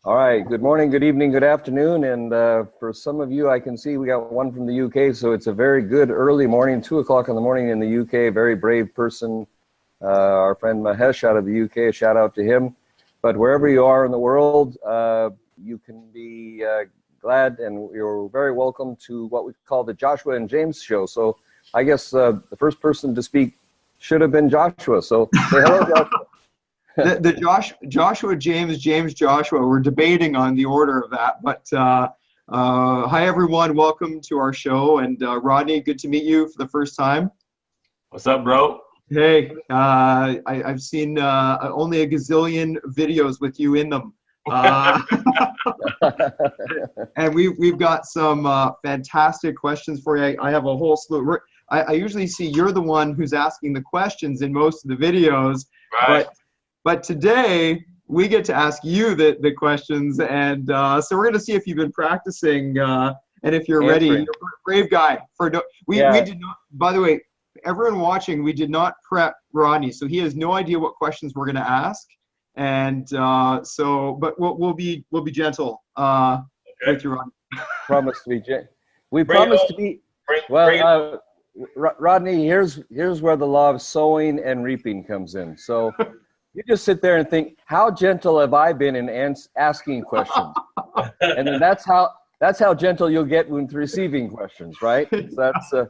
All right. Good morning, good evening, good afternoon. And for some of you, I can see we got one from the UK. So it's a very good early morning, 2 o'clock in the morning in the UK. Very brave person. Our friend Mahesh out of the UK, a shout out to him. But wherever you are in the world, you can be glad and you're very welcome to what we call the Joshua and James show. So I guess the first person to speak should have been Joshua. So say hello, Joshua. Joshua, James, Joshua, we're debating on the order of that, but hi everyone, welcome to our show, and Rodney, good to meet you for the first time. What's up, bro? Hey, I've seen only a gazillion videos with you in them. And we've got some fantastic questions for you. I have a whole slew. I usually see you're the one who's asking the questions in most of the videos, right. But today, we get to ask you the questions, and so we're going to see if you've been practicing and if you're ready. You're a brave guy. We did not, by the way, everyone watching, we did not prep Rodney, so he has no idea what questions we're going to ask. And but we'll be gentle with you, Rodney. Promise to be gentle. We promise to be. Well, Rodney, here's where the law of sowing and reaping comes in. So. You just sit there and think, how gentle have I been in asking questions? And then that's how gentle you'll get when receiving questions, right? So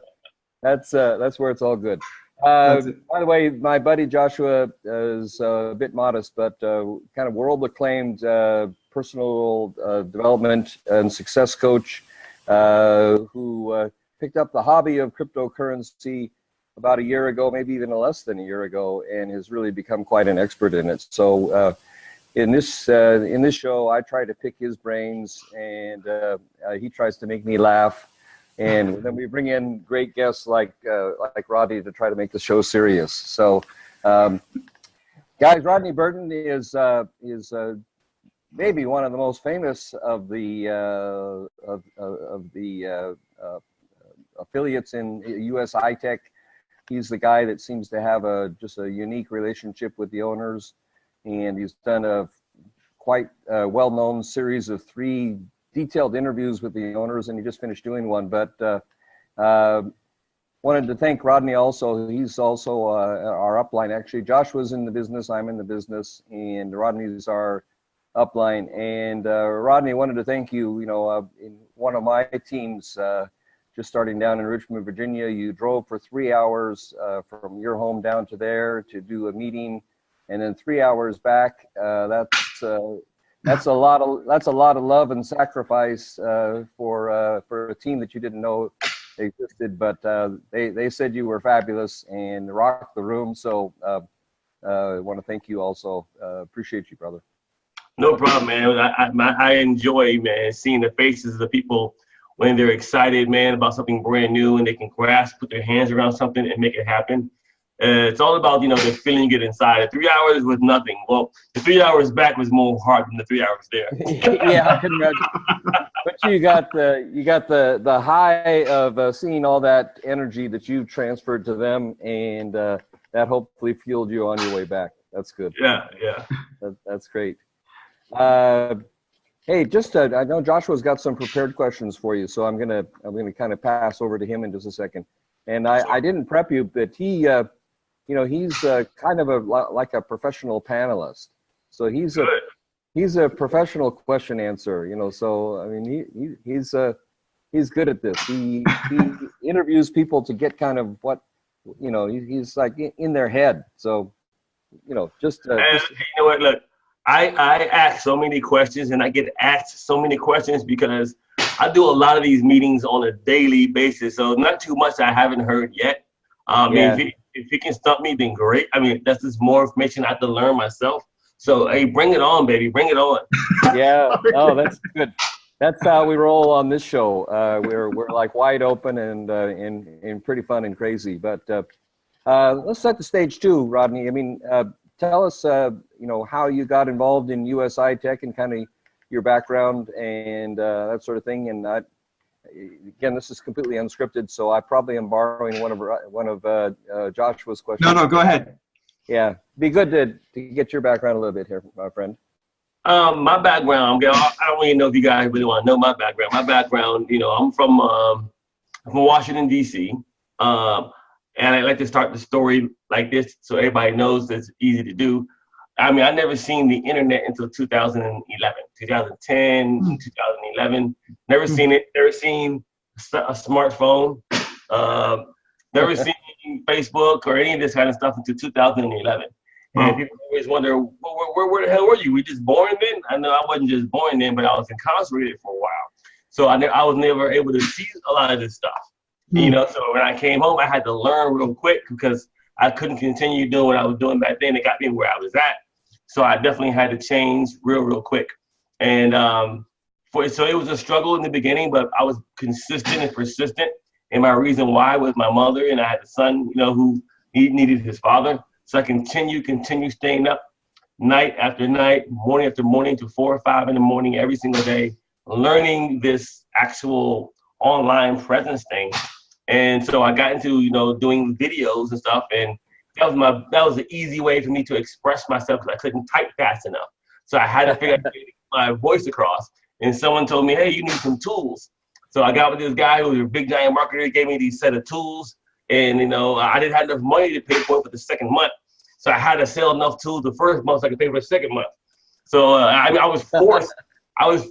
that's where it's all good. By the way, my buddy Joshua is a bit modest, but kind of world-acclaimed personal development and success coach who picked up the hobby of cryptocurrency about a year ago, maybe even less than a year ago, and has really become quite an expert in it. So in this show, I try to pick his brains, and he tries to make me laugh. And then we bring in great guests like Rodney to try to make the show serious. So, guys, Rodney Burton is maybe one of the most famous of the affiliates in USI-Tech. He's the guy that seems to have just a unique relationship with the owners, and he's done a quite well-known series of 3 detailed interviews with the owners, and he just finished doing one. But wanted to thank Rodney also. He's also our upline. Actually, Joshua's in the business, I'm in the business, and Rodney's our upline. And Rodney, wanted to thank you. You know, in one of my teams, just starting down in Richmond, Virginia, you drove for 3 hours from your home down to there to do a meeting, and then 3 hours back. That's a lot of love and sacrifice for a team that you didn't know existed. But they said you were fabulous and rocked the room. So I want to thank you also. Appreciate you, brother. No problem, man. I enjoy, man, seeing the faces of the people when they're excited, man, about something brand new and they can grasp, put their hands around something and make it happen. It's all about, the feeling you get inside. The 3 hours was nothing. Well, the 3 hours back was more hard than the 3 hours there. Yeah, I can imagine. But you got the high of seeing all that energy that you've transferred to them, and that hopefully fueled you on your way back. That's good. Yeah. That's great. Hey, I know Joshua's got some prepared questions for you, so I'm gonna kind of pass over to him in just a second. And I didn't prep you, but he, he's kind of like a professional panelist. So he's a professional question answer. So I mean he's good at this. He interviews people to get kind of what he's like in their head. So just you know what, look. I ask so many questions, and I get asked so many questions because I do a lot of these meetings on a daily basis. So not too much I haven't heard yet. If he can stump me, then great. I mean, that's just more information I have to learn myself. So, hey, bring it on, baby. Bring it on. Yeah. Oh, that's good. That's how we roll on this show. We're like wide open and pretty fun and crazy. But let's set the stage too, Rodney. I mean, tell us, how you got involved in USI-Tech and kind of your background and that sort of thing. And again, this is completely unscripted, so I probably am borrowing one of Joshua's questions. No, go ahead. Yeah, be good to get your background a little bit here, my friend. My background, I don't really know if you guys really want to know my background. My background, you know, I'm from Washington, D.C. And I like to start the story like this so everybody knows that it's easy to do. I mean, I never seen the internet until 2011, 2010, 2011. Never seen it. Never seen a smartphone. Never seen Facebook or any of this kind of stuff until 2011. And people always wonder, where the hell were you? Were you just born then? I know I wasn't just born then, but I was incarcerated for a while. So I was never able to see a lot of this stuff. You know, so when I came home, I had to learn real quick because I couldn't continue doing what I was doing back then. It got me where I was at. So I definitely had to change real quick. And so it was a struggle in the beginning, but I was consistent and persistent. And my reason why was my mother, and I had a son, you know, who he needed his father. So I continue staying up night after night, morning after morning to 4 or 5 in the morning every single day, learning this actual online presence thing. And so I got into, you know, doing videos and stuff, and that was the easy way for me to express myself because I couldn't type fast enough. So I had to figure out how to get my voice across. And someone told me, hey, you need some tools. So I got with this guy who was a big giant marketer. He gave me these set of tools, and you know, I didn't have enough money to pay for it for the second month. So I had to sell enough tools the first month so I could pay for the second month. So I was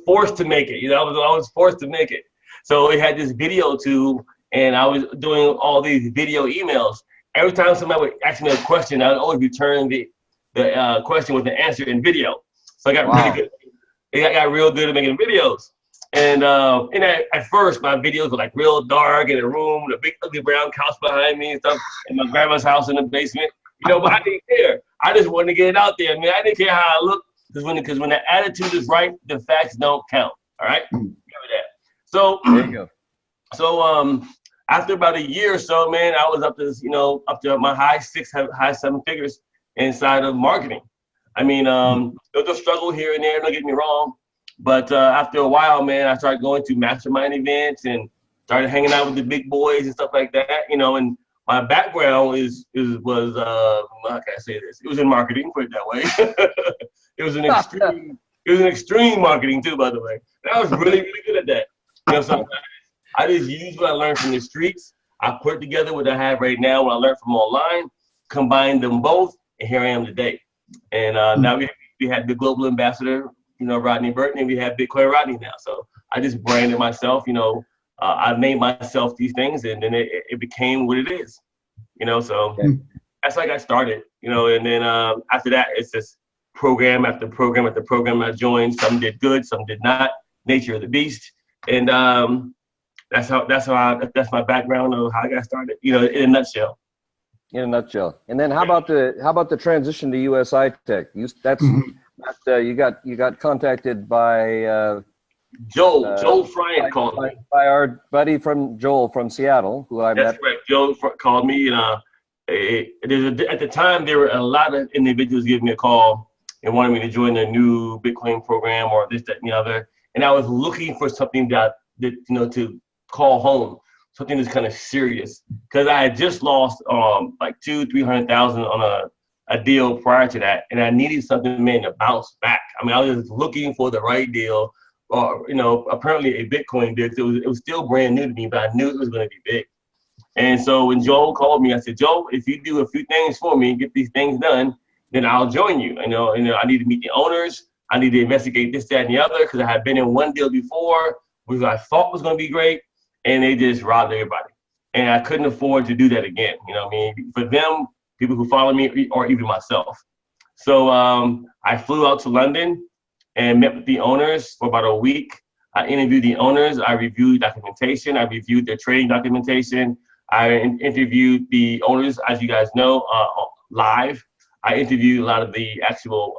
forced to make it. You know, I was forced to make it. So we had this video tool, and I was doing all these video emails. Every time somebody would ask me a question, I would always return the question with the answer in video. So I got really good. I got real good at making videos. And at first, my videos were like real dark in a room with a big ugly brown couch behind me and stuff, in my grandma's house in the basement. You know, but I didn't care. I just wanted to get it out there. I mean, I didn't care how I looked because when the attitude is right, the facts don't count. All right, remember that. So there you go. So after about a year or so, man, I was up to my high 7 figures inside of marketing. I mean, there was a struggle here and there. Don't get me wrong, but after a while, man, I started going to mastermind events and started hanging out with the big boys and stuff like that. You know, and my background was how can I say this? It was in marketing, put it that way. It was an extreme marketing too, by the way. And I was really good at that. You know, so I just used what I learned from the streets. I put together what I have right now, what I learned from online, combined them both, and here I am today. And now we had the global ambassador, you know, Rodney Burton, and we have Bitcoin Rodney now. So I just branded myself, you know. I named myself these things, and then it became what it is, you know. So that's like I started, you know. And then after that, it's just program after program after program I joined. Some did good, some did not. Nature of the beast, and that's my background of how I got started, you know, in a nutshell. In a nutshell. And then how about the transition to USI-Tech? You got contacted by. Joel Fryant called me. By our buddy Joel from Seattle, who I met. That's correct. Joel called me, and at the time there were a lot of individuals giving me a call and wanted me to join their new Bitcoin program or this, that, and the other. And I was looking for something that you know, to call home, something that's kind of serious, because I had just lost like $200,000-300,000 on a deal prior to that, and I needed something, man, to bounce back. I mean, I was just looking for the right deal. Or, you know, apparently a Bitcoin deal. It was still brand new to me, but I knew it was going to be big. And so when Joel called me, I said, Joel, if you do a few things for me, get these things done, then I'll join you. You know, I need to meet the owners. I need to investigate this, that, and the other, because I had been in one deal before, which I thought was going to be great, and they just robbed everybody. And I couldn't afford to do that again. You know what I mean? For them, people who follow me, or even myself. So I flew out to London and met with the owners for about a week. I interviewed the owners. I reviewed documentation. I reviewed their trading documentation. I interviewed the owners, as you guys know, live. I interviewed a lot of the actual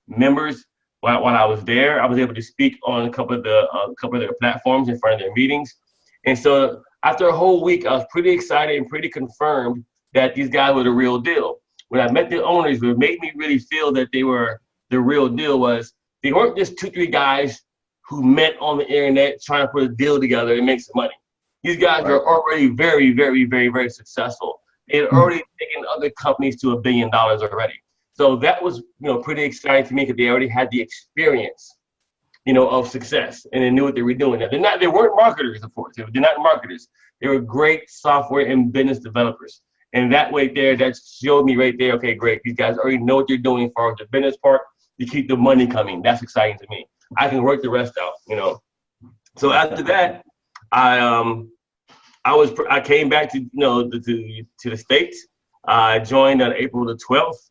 members while I was there. I was able to speak on a couple of their platforms in front of their meetings. And so after a whole week, I was pretty excited and pretty confirmed that these guys were the real deal. When I met the owners, what made me really feel that they were the real deal was they weren't just 2-3 guys who met on the internet trying to put a deal together and make some money. These guys are already very, very, very, very successful. They had already taken other companies to $1 billion already. So that was, pretty exciting to me because they already had the experience, of success, and they knew what they were doing. Now, they weren't marketers, of course. They're not marketers. They were great software and business developers. And that way there, that showed me right there, okay, great. These guys already know what they're doing as far as the business part to keep the money coming. That's exciting to me. I can work the rest out, So after that, I came back to, to the States. I joined on April the 12th.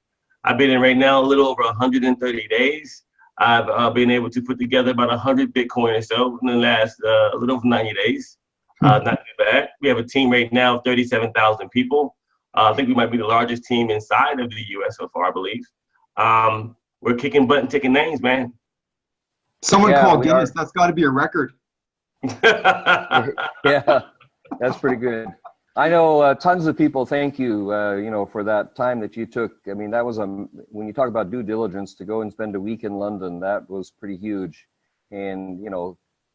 I've been in right now a little over 130 days. I've been able to put together about 100 Bitcoin or so in the last a little over 90 days. Not too bad. We have a team right now of 37,000 people. I think we might be the largest team inside of the U.S. so far, I believe. We're kicking butt and taking names, man. Someone called Guinness. That's got to be a record. Yeah, that's pretty good. I know tons of people thank you, for that time that you took. I mean, that was when you talk about due diligence, to go and spend a week in London, that was pretty huge. And,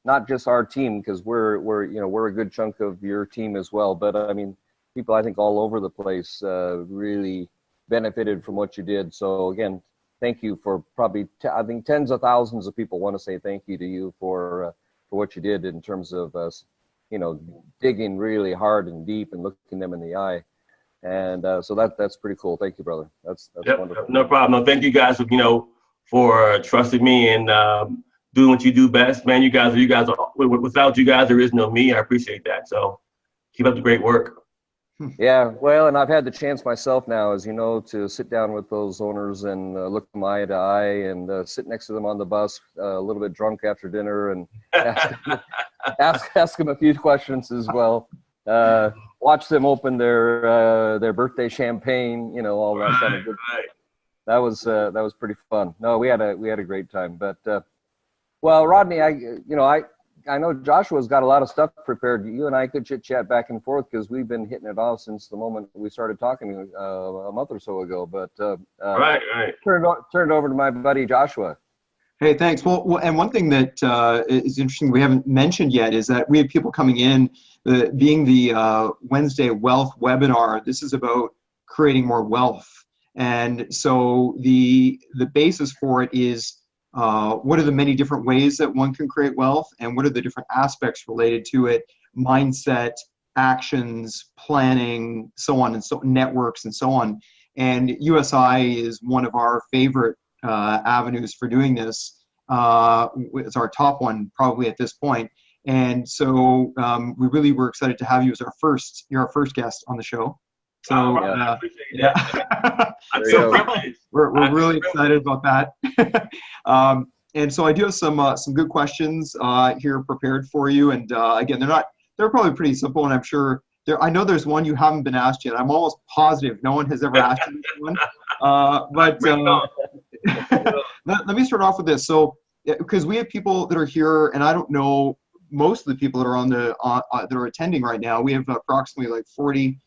not just our team, because we're a good chunk of your team as well. But I mean, people I think all over the place really benefited from what you did. So again, thank you for probably, I think tens of thousands of people want to say thank you to you for what you did in terms of digging really hard and deep and looking them in the eye. And so that's pretty cool. Thank you, brother. That's wonderful. No problem. No, thank you guys for trusting me and doing what you do best, man. You guys are, without you guys, there is no me. I appreciate that. So keep up the great work. Yeah, well, and I've had the chance myself now, as you know, to sit down with those owners and look them eye to eye and sit next to them on the bus, a little bit drunk after dinner, and ask them a few questions as well. Watch them open their birthday champagne, all that kind of good. Right. That was pretty fun. No, we had a great time. But well, Rodney, I know Joshua's got a lot of stuff prepared. You and I could chit chat back and forth because we've been hitting it off since the moment we started talking a month or so ago. But right. Turn it over to my buddy Joshua. Hey, thanks. Well, and one thing that is interesting we haven't mentioned yet is that we have people coming in. Being the Wednesday Wealth webinar, this is about creating more wealth, and so the basis for it is. What are the many different ways that one can create wealth, and what are the different aspects related to it? Mindset, actions, planning, so on, and so networks, and so on. And USI is one of our favorite avenues for doing this. It's our top one probably at this point. And so we really were excited to have you as you're our first guest on the show. So we're really excited about that. And so I do have some good questions here prepared for you. And again, they're probably pretty simple, and I'm sure I know there's one you haven't been asked yet. I'm almost positive no one has ever asked you this one. But let me start off with this. So because we have people that are here, and I don't know most of the people that are that are attending right now. We have approximately like 41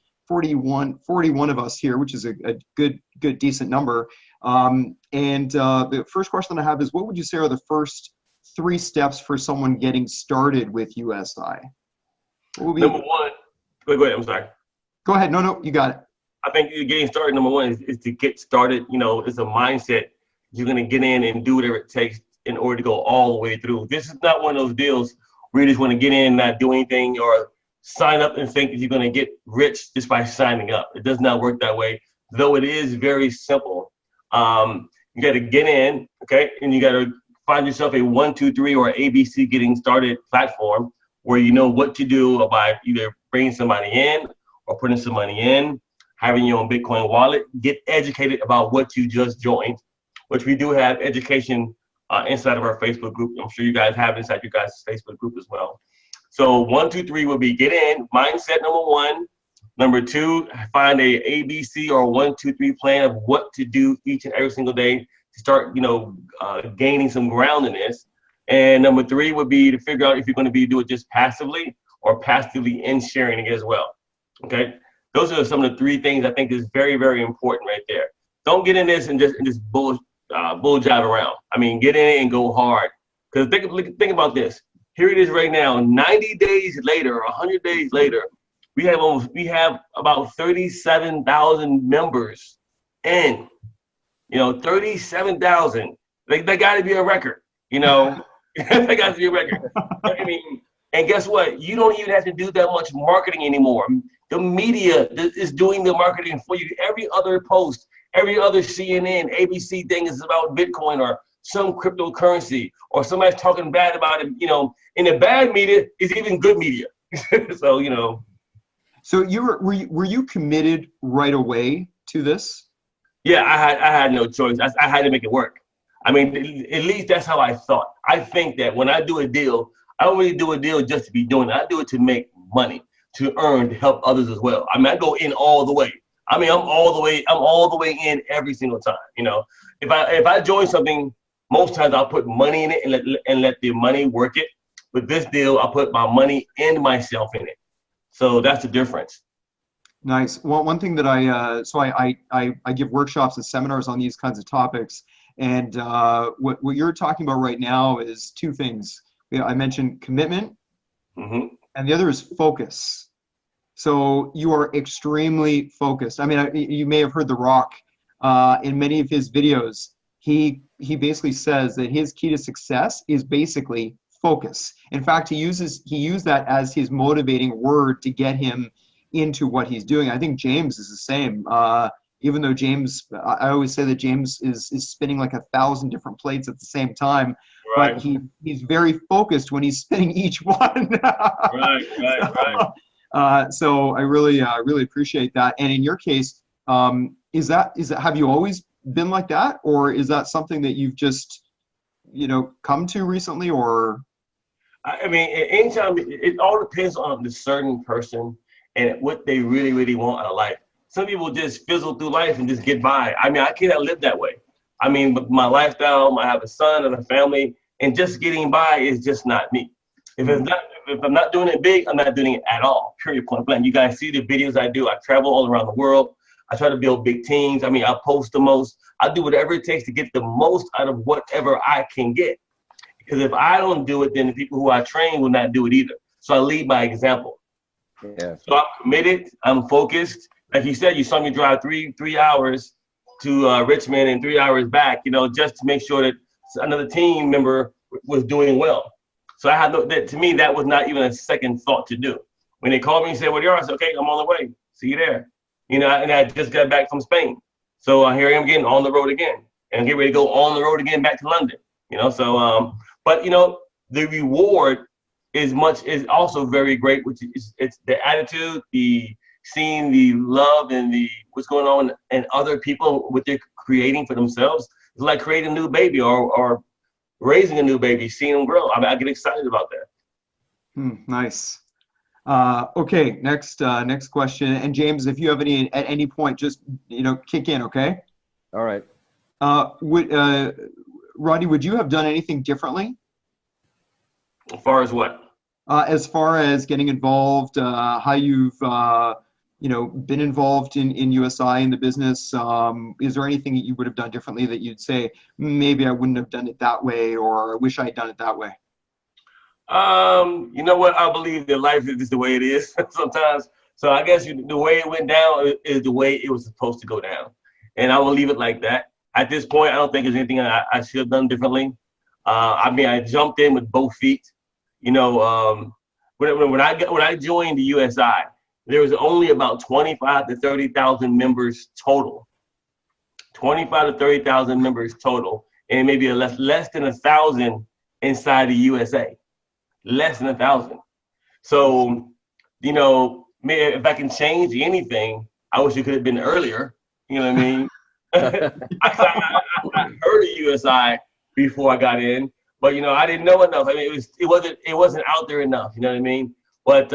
of us here, which is a good, decent number. And the first question I have is, what would you say are the first 3 steps for someone getting started with USI? Number one, go ahead, I'm sorry. Go ahead, no, you got it. I think getting started, number one, is to get started. It's a mindset. You're going to get in and do whatever it takes in order to go all the way through. This is not one of those deals where you just want to get in and not do anything, or sign up and think that you're going to get rich just by signing up. It does not work that way, though it is very simple. You got to get in, okay, and you got to find yourself a 1, 2, 3 or ABC getting started platform where you know what to do by either bringing somebody in or putting some money in, having your own Bitcoin wallet. Get educated about what you just joined, which we do have education inside of our Facebook group. I'm sure you guys have it inside your guys' Facebook group as well. So 1, 2, 3 would be get in, mindset number 1. Number 2, find a ABC or 1, 2, 3 plan of what to do each and every single day to start, gaining some ground in this. And number 3 would be to figure out if you're going to do it just passively or passively in sharing it as well. Okay, those are some of the 3 things I think is very, very important right there. Don't get in this and just bull jive around. I mean, get in it and go hard. Because think about this. Here it is right now, 90 days later, 100 days later, we have about 37,000 members in. You know, 37,000. Like, that got to be a record. You know, that got to be a record. I mean, and guess what? You don't even have to do that much marketing anymore. The media is doing the marketing for you. Every other post, every other CNN, ABC thing is about Bitcoin or some cryptocurrency, or somebody's talking bad about it. You know, and the bad media is even good media. So, you know. So were you committed right away to this? Yeah, I had no choice. I had to make it work. I mean, at least that's how I thought. I think that when I do a deal, I don't really do a deal just to be doing it. I do it to make money, to earn, to help others as well. I mean, I go in all the way. I mean, I'm all the way in every single time. You know, if I join something, most times I'll put money in it and let the money work it. With this deal, I put my money and myself in it. So that's the difference. Nice. Well, one thing that I give workshops and seminars on these kinds of topics, and what you're talking about right now is two things. I mentioned commitment, and the other is focus. So you are extremely focused. I mean, you may have heard The Rock in many of his videos. He basically says that his key to success is basically focus. In fact, he used that as his motivating word to get him into what he's doing. I think James is the same. Even though James, I always say that James is spinning like 1,000 different plates at the same time, right. But he's very focused when he's spinning each one. Right. So I really appreciate that. And in your case, is that have you always been like that, or is that something that you've just come to recently? Or I mean, anytime, it all depends on the certain person and what they really, really want out of life. Some people just fizzle through life and just get by. I mean, I cannot live that way. I mean, with my lifestyle, I have a son and a family, and just getting by is just not me. If I'm not doing it big, I'm not doing it at all. Period, point blank. You guys see the videos I do. I travel all around the world. I try to build big teams. I mean, I post the most. I do whatever it takes to get the most out of whatever I can get. Because if I don't do it, then the people who I train will not do it either. So I lead by example. Yeah. So I'm committed. I'm focused. Like you said, you saw me drive three hours to Richmond and 3 hours back, just to make sure that another team member was doing well. So I had to me, that was not even a second thought to do. When they called me and said, "Where you are?" I said, "Okay, I'm on the way. See you there." And I just got back from Spain. So here I am again on the road again, and get ready to go on the road again back to London. But the reward is also very great, which is it's the attitude, the seeing the love and the what's going on in other people, what they're creating for themselves. It's like creating a new baby or raising a new baby, seeing them grow. I get excited about that. Nice. Okay, next question. And James, if you have at any point, just kick in, okay? All right. Rodney, would you have done anything differently? As far as what? As far as getting involved, how you've been involved in USI in the business. Is there anything that you would have done differently that you'd say maybe I wouldn't have done it that way, or I wish I had done it that way? You know what? I believe that life is just the way it is sometimes. So I guess the way it went down is the way it was supposed to go down, and I will leave it like that. At this point, I don't think there's anything I should have done differently. I jumped in with both feet. When I joined the USI, there was only about 25 to 30,000 members total. 25 to 30,000 members total, and maybe less than 1,000 inside the USA. Less than 1,000. So, if I can change anything, I wish it could have been earlier. You know what I mean? I heard of USI before I got in, but I didn't know enough. I mean, it wasn't out there enough. You know what I mean? But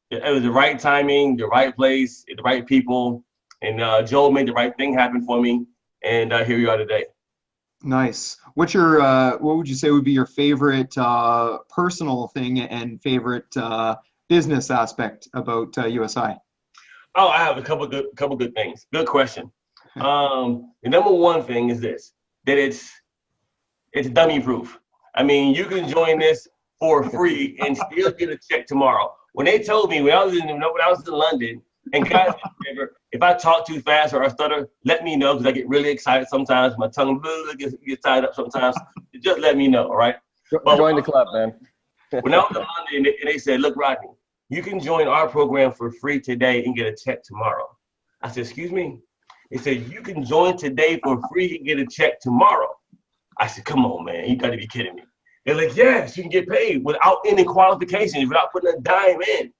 it was the right timing, the right place, the right people, and Joel made the right thing happen for me, and here you are today. Nice. What's your what would you say would be your favorite personal thing and favorite business aspect about USI? Oh, I have a couple good things. Good question. The number one thing is this: that it's dummy proof. I mean, you can join this for free and still get a check tomorrow. When they told me when I was in London And guys, if I talk too fast or I stutter, let me know, because I get really excited sometimes. My tongue gets tied up sometimes. Just let me know, all right? Join the club, man. When I was in London, and they said, look, Rodney, you can join our program for free today and get a check tomorrow. I said, excuse me? They said, you can join today for free and get a check tomorrow. I said, come on, man, you got to be kidding me. They're like, yes, you can get paid without any qualifications, without putting a dime in.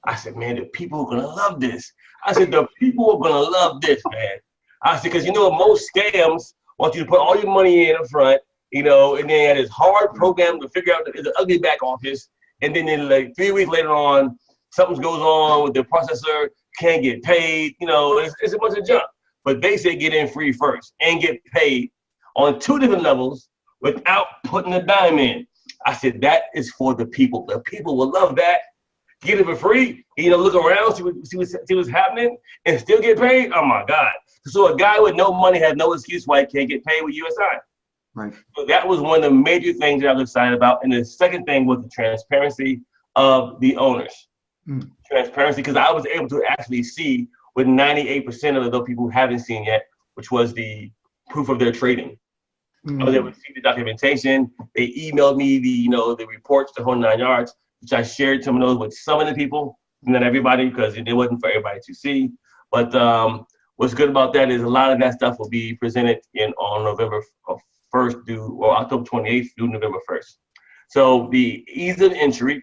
I said, man, the people are going to love this. I said, the people are going to love this, man. I said, because you know, most scams want you to put all your money in up front, you know, and then this hard program to figure out the ugly back office. And then like 3 weeks later on, something goes on with the processor, can't get paid, you know, it's a bunch of junk. But they say get in free first and get paid on 2 different levels without putting a dime in. I said, that is for the people. The people will love that. Get it for free, you know, look around, see what's happening, and still get paid. Oh my God. So a guy with no money has no excuse why he can't get paid with USI. Right. So that was one of the major things that I was excited about. And the second thing was the transparency of the owners. Transparency, because I was able to actually see with 98% of those people who haven't seen yet, which was the proof of their trading. I was able to see the documentation. They emailed me the reports, the whole 9 yards, which I shared some of those with some of the people, not everybody, because it wasn't for everybody to see. But what's good about that is a lot of that stuff will be presented on November 1st or October 28th through November 1st. So the ease of entry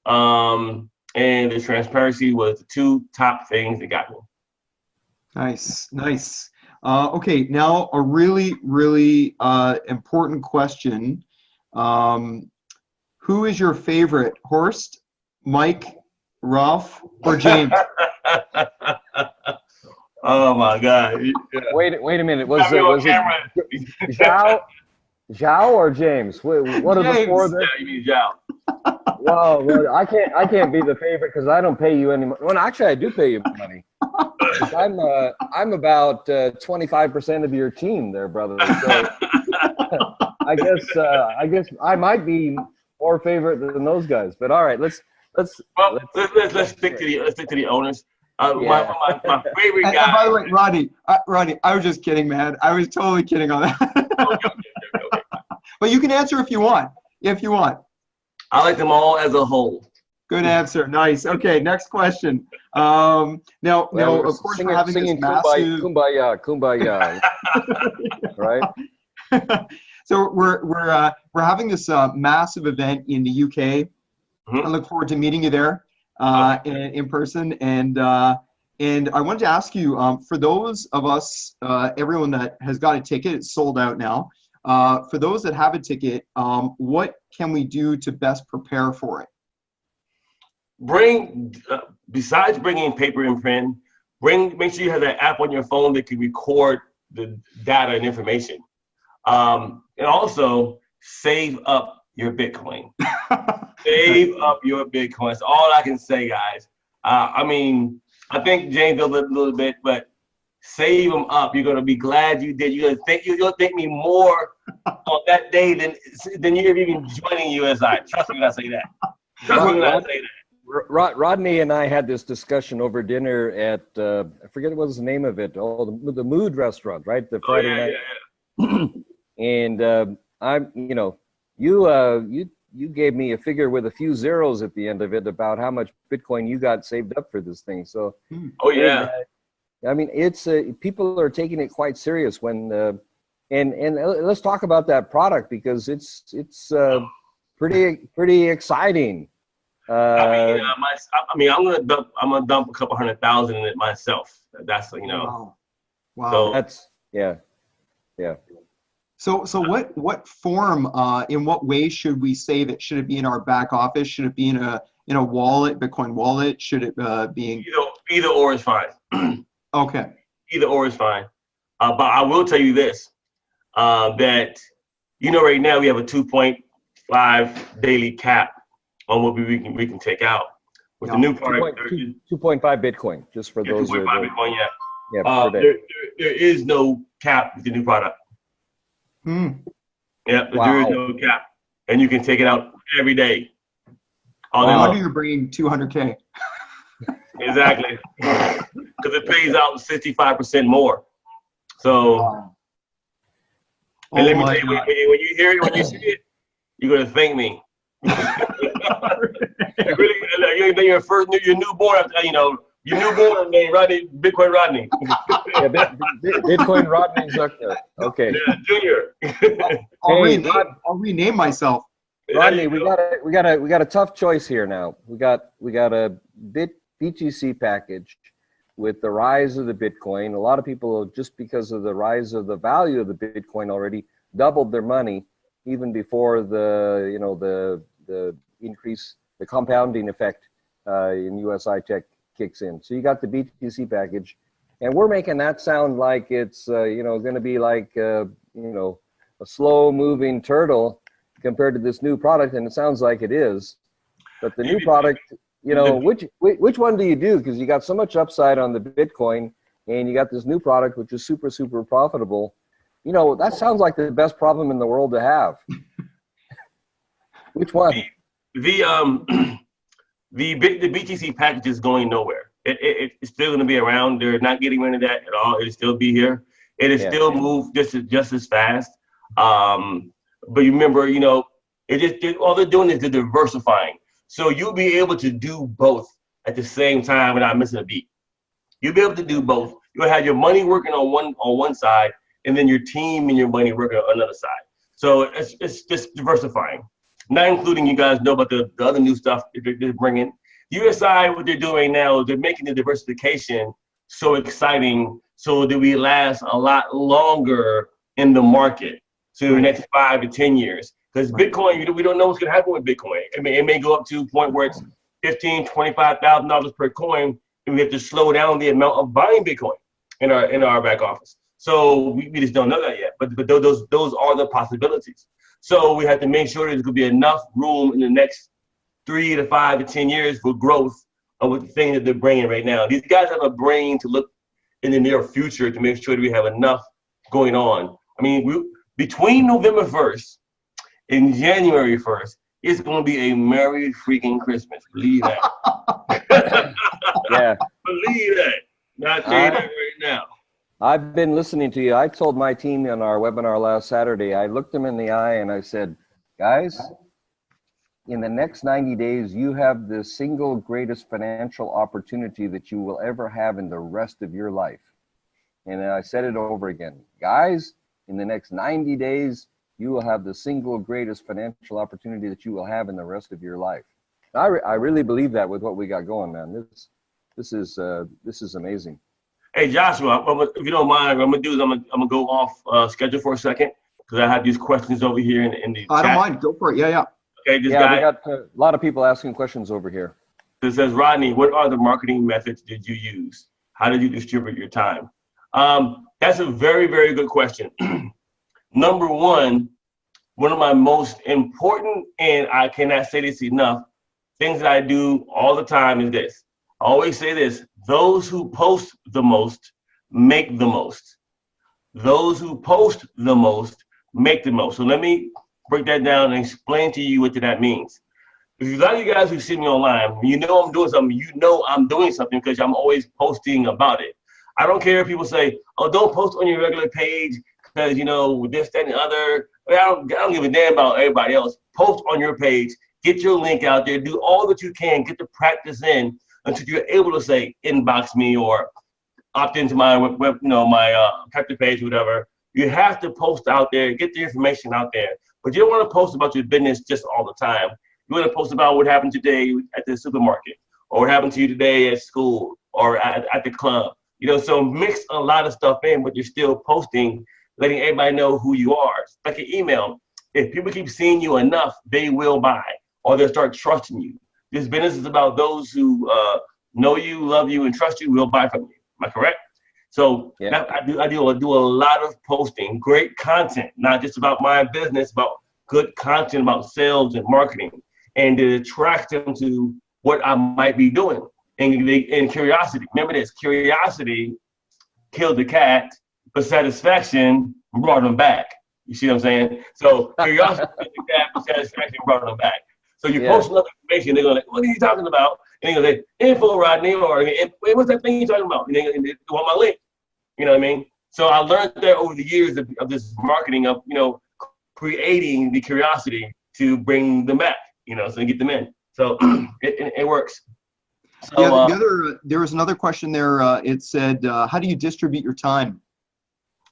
and the transparency was the 2 top things that got me. Nice. Okay, now a really, really important question. Who is your favorite, Horst, Mike, Ralph, or James? Oh my God! Yeah. Wait a minute. Was it Zhao or James? What are the 4 there? Yeah, you mean Zhao. Well, I can't be the favorite because I don't pay you any money. Well, actually, I do pay you money. I'm about 25% of your team there, brother. So I guess I might be more favorite than those guys. But all right, let's stick to the owners. My favorite guy. And by the way, Rodney, I was just kidding, man. I was totally kidding on that. Okay. But you can answer if you want. I like them all as a whole. Good answer. Nice. Okay, next question. Now, of course, we're having this massive kumbaya, right? So we're having this massive event in the UK. I look forward to meeting you there in person. And I wanted to ask you, for those of us, everyone that has got a ticket, it's sold out now. For those that have a ticket, what can we do to best prepare for it? Besides bringing paper and pen, make sure you have that app on your phone that can record the data and information. And also save up your Bitcoin. Save up your Bitcoin. That's all I can say, guys. I think James did a little bit, but save them up. You're gonna be glad you did. You'll thank me more on that day than you're even joining USI. Trust me when I say that. Rodney and I had this discussion over dinner at I forget what was the name of it. Oh, the Mood restaurant, right? The Friday night. Yeah. And you gave me a figure with a few zeros at the end of it about how much Bitcoin you got saved up for this thing. So, it's people are taking it quite serious when and let's talk about that product because it's pretty exciting. I'm gonna dump a couple $100,000 in it myself. That's Wow. So that's yeah. So what form, in what way should we save it? Should it be in our back office? Should it be in a wallet, Bitcoin wallet? Should it be in either or is fine. Okay. Either or is fine. But I will tell you this, that right now we have a 2.5 daily cap on what we can take out. With the new product, 2.5 Bitcoin, just for those. 2.5 Bitcoin, yeah. Yeah, per day. There is no cap with the new product. Yeah, there is no cap, and you can take it out every day. No wonder you're bringing 200K. Exactly. Because it pays out 65% more. So, and let me tell you, when you hear it, when you see it, you're gonna thank me. You really, you name your newborn, your newborn named Rodney, Bitcoin Rodney. Yeah, Bitcoin Rodney Zucker. Okay. Yeah, Junior. I'll rename myself. Rodney, we got a tough choice here now. We got a BTC package with the rise of the Bitcoin. A lot of people, just because of the rise of the value of the Bitcoin, already doubled their money even before the increase, the compounding effect in USI-Tech kicks in. So you got the BTC package, and we're making that sound like it's going to be like a slow-moving turtle compared to this new product, and it sounds like it is. But the new product, which one do you do? Because you got so much upside on the Bitcoin, and you got this new product which is super, super profitable. That sounds like the best problem in the world to have. Which one? The BTC package is going nowhere. It's still going to be around. They're not getting rid of that at all. It'll still be here. It'll still move just as fast. But remember, all they're doing is they're diversifying. So you'll be able to do both at the same time without missing a beat. You'll be able to do both. You'll have your money working on one side, and then your team and your money working on another side. So it's just diversifying. Not including, you guys know about the other new stuff they're bringing. USI, what they're doing now is they're making the diversification so exciting so that we last a lot longer in the market. So the next 5 to 10 years. Because Bitcoin, we don't know what's going to happen with Bitcoin. I mean, it may go up to a point where it's $15,000, $25,000 per coin, and we have to slow down the amount of buying Bitcoin in our back office. So we just don't know that yet. But those are the possibilities. So we have to make sure there's going to be enough room in the next 3 to 5 to 10 years for growth of the thing that they're bringing right now. These guys have a brain to look in the near future to make sure that we have enough going on. I mean, between November 1st and January 1st, it's going to be a Merry freaking Christmas. Believe that. Yeah. Believe that. I'll tell you that right now. I've been listening to you. I told my team on our webinar last Saturday, I looked them in the eye and I said, guys, in the next 90 days, you have the single greatest financial opportunity that you will ever have in the rest of your life. And I said it over again. Guys, in the next 90 days, you will have the single greatest financial opportunity that you will have in the rest of your life. I really believe that with what we got going, man. This is amazing. Hey, Joshua, if you don't mind, what I'm going to do is I'm gonna go off schedule for a second because I have these questions over here in the chat. I don't mind. Go for it. Yeah. Okay, we got a lot of people asking questions over here. It says, Rodney, what are the marketing methods did you use? How did you distribute your time? That's a very, very good question. Number one of my most important, and I cannot say this enough, things that I do all the time is this. I always say this: those who post the most make the most. Those who post the most make the most. So let me break that down and explain to you what that means. If you got you guys who see me online, I'm doing something, I'm doing something because I'm always posting about it. I don't care if people say, oh, don't post on your regular page because, this, that, and the other. I don't give a damn about everybody else. Post on your page, get your link out there, do all that you can, get the practice in until you're able to say, inbox me or opt into my my character page or whatever. You have to post out there, get the information out there. But you don't want to post about your business just all the time. You want to post about what happened today at the supermarket or what happened to you today at school or at the club. So mix a lot of stuff in, but you're still posting, letting everybody know who you are. It's like an email. If people keep seeing you enough, they will buy or they'll start trusting you. This business is about those who know you, love you, and trust you will buy from you. Am I correct? So yeah. I do a lot of posting, great content, not just about my business, but good content about sales and marketing, and to attract them to what I might be doing. And curiosity. Remember this: curiosity killed the cat, but satisfaction brought him back. You see what I'm saying? So curiosity killed the cat, but satisfaction brought him back. So you post another information, they're going like, what are you talking about? And they go, say, info, Rodney, or hey, what's that thing you're talking about? And they want my link. You know what I mean? So I learned that over the years of this marketing of, creating the curiosity to bring them back, so get them in. So it works. So, yeah, there was another question there. It said, how do you distribute your time?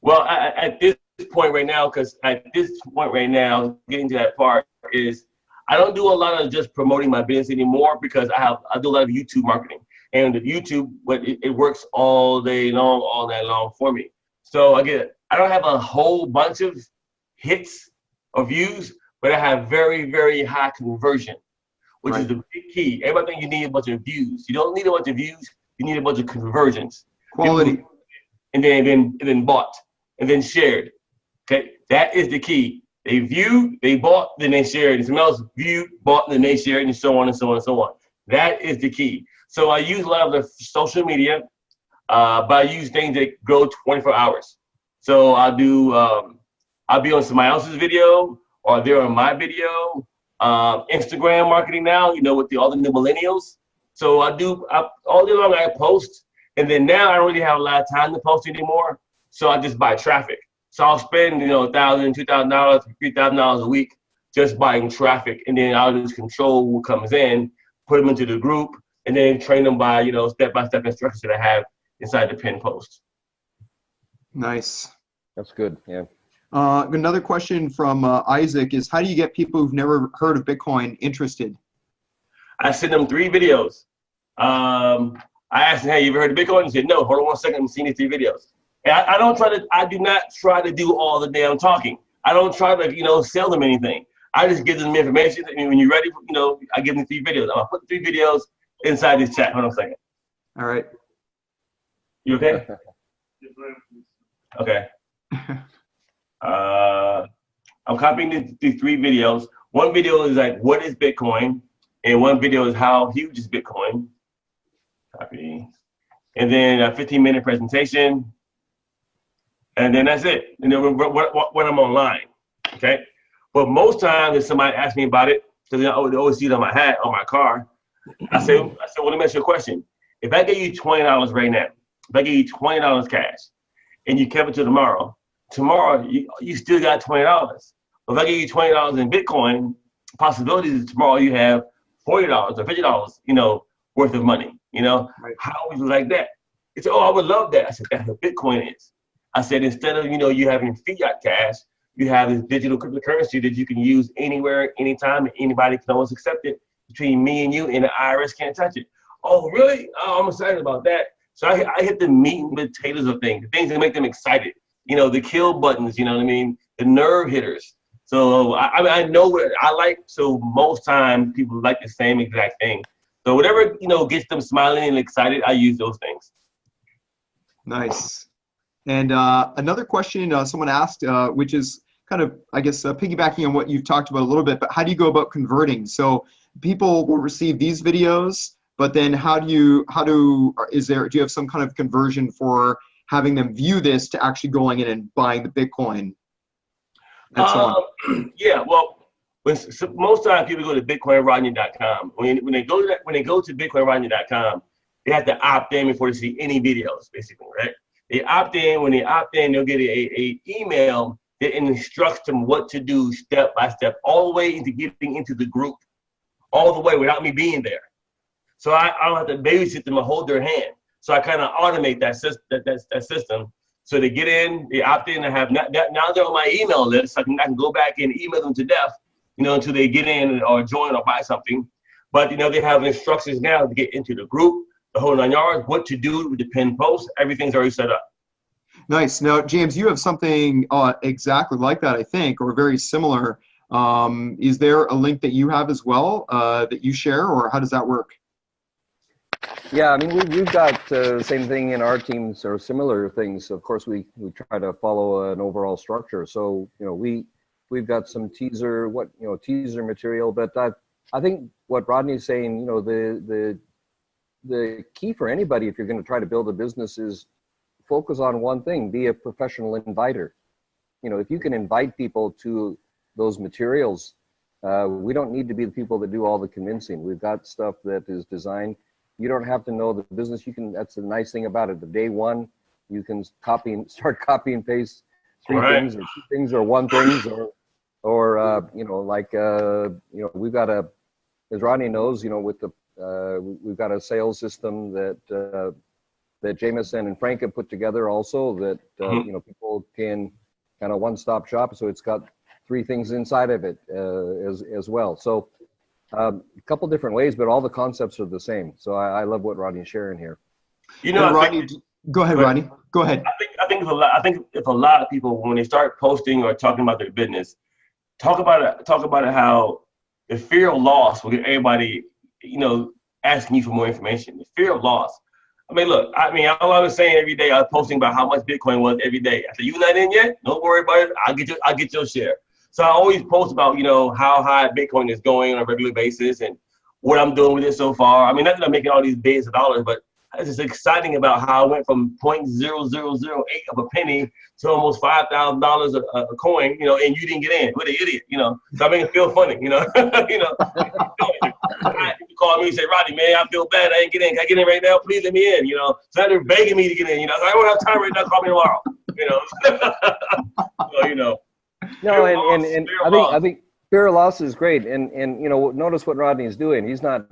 Well, at this point right now, getting to that part is I don't do a lot of just promoting my business anymore because I do a lot of YouTube marketing. And the YouTube, it works all day long, all night long for me. So again, I don't have a whole bunch of hits or views, but I have very, very high conversion, which is the big key. Everybody thinks you need a bunch of views. You don't need a bunch of views. You need a bunch of conversions. Quality. And then bought, and then shared. Okay, that is the key. They viewed, they bought, then they shared. And someone else viewed, bought, then they shared, and so on and so on and so on. That is the key. So I use a lot of the social media, but I use things that go 24 hours. So I'll be on somebody else's video, or they're on my video. Instagram marketing now, with all the new millennials. So all day long I post, and then now I don't really have a lot of time to post anymore. So I just buy traffic. So I'll spend, $1,000, $2,000, $3,000 a week just buying traffic, and then I'll just control who comes in, put them into the group, and then train them by, step-by-step instructions that I have inside the pin post. Nice. That's good. Yeah. Another question from Isaac is, how do you get people who've never heard of Bitcoin interested? I send them 3 videos. I asked them, hey, you ever heard of Bitcoin? He said, no, hold on 1 second, I'm seeing these 3 videos. And I do not try to do all the damn talking. I don't try to, sell them anything. I just give them information, and when you're ready, I give them 3 videos. I'm gonna put 3 videos inside this chat. Hold on a second. All right. You okay? Okay. I'm copying the 3 videos. One video is like, what is Bitcoin? And one video is how huge is Bitcoin? Copy. And then a 15-minute presentation. And then that's it. And then when I'm online, okay? But most times if somebody asks me about it, because they always see it on my hat, on my car, I say, well, let me ask you a question. If I gave you $20 right now, if I gave you $20 cash, and you kept it to tomorrow you still got $20. But if I give you $20 in Bitcoin, possibilities is tomorrow you have $40 or $50, worth of money. Right. How would you like that? It's, oh, I would love that. I said, that's what Bitcoin is. I said, instead of, you having fiat cash, you have this digital cryptocurrency that you can use anywhere, anytime, and anybody can always accept it between me and you, and the IRS can't touch it. Oh, really? Oh, I'm excited about that. So I hit the meat and potatoes of things, the things that make them excited. The kill buttons, the nerve hitters. So I know what I like. So most times people like the same exact thing. So whatever, gets them smiling and excited, I use those things. Nice. And another question someone asked, which is kind of, I guess, piggybacking on what you've talked about a little bit, but how do you go about converting? So people will receive these videos, but then do you have some kind of conversion for having them view this to actually going in and buying the Bitcoin? And so on? Yeah, well, most times people go to bitcoinrodney.com. When they go to bitcoinrodney.com, they have to opt in before they see any videos, basically, right? They opt in. When they opt in, they'll get a email that instructs them what to do step by step, all the way into getting into the group, all the way without me being there. So I don't have to babysit them or hold their hand. So I kind of automate that system. So they get in, they opt in, and have now they're on my email list. So I can go back and email them to death, until they get in or join or buy something. But they have instructions now to get into the group, the whole 9 yards, what to do with the pin post. Everything's already set up. Nice. Now, James, you have something exactly like that, I think, or very similar. Is there a link that you have as well that you share, or how does that work? Yeah, I mean, we've got the same thing in our teams or similar things. Of course, we try to follow an overall structure. So, we've got some teaser material, but I think what Rodney's saying, the key for anybody, if you're going to try to build a business, is focus on one thing, be a professional inviter. If you can invite people to those materials, we don't need to be the people that do all the convincing. We've got stuff that is designed. You don't have to know the business. You can. That's the nice thing about it. The day one, you can start copy and paste three things or two things or one things or you know, like you know, we've got as Rodney knows, you know, with the we've got a sales system that that Jameson and Frank have put together also that you know, people can kind of one-stop shop. So it's got three things inside of it as well. So a couple different ways, but all the concepts are the same. So I love what Rodney's sharing here. You know, Rodney, go ahead, Rodney. Go ahead. I think if a lot of people, when they start posting or talking about their business, talk about it how the fear of loss will get everybody, you know, asking you for more information. The fear of loss. I mean, look, all I was saying every day, I was posting about how much Bitcoin was every day. I said, you not in yet? Don't worry about it. I'll get your share. So I always post about, you know, how high Bitcoin is going on a regular basis and what I'm doing with it so far. I mean, not that I'm making all these billions of dollars, but it's just exciting about how I went from 0.0008 of a penny to almost $5,000 a coin, you know, and you didn't get in. What an idiot, you know. So I make it feel funny, you know. You know, people call me and say, Rodney, man, I feel bad. I ain't get in. Can I get in right now? Please let me in, you know. So they're begging me to get in, you know. So I don't have time right now. Call me tomorrow, you know. So, you know. No, and I think fear of loss is great. And you know, notice what Rodney is doing. He's not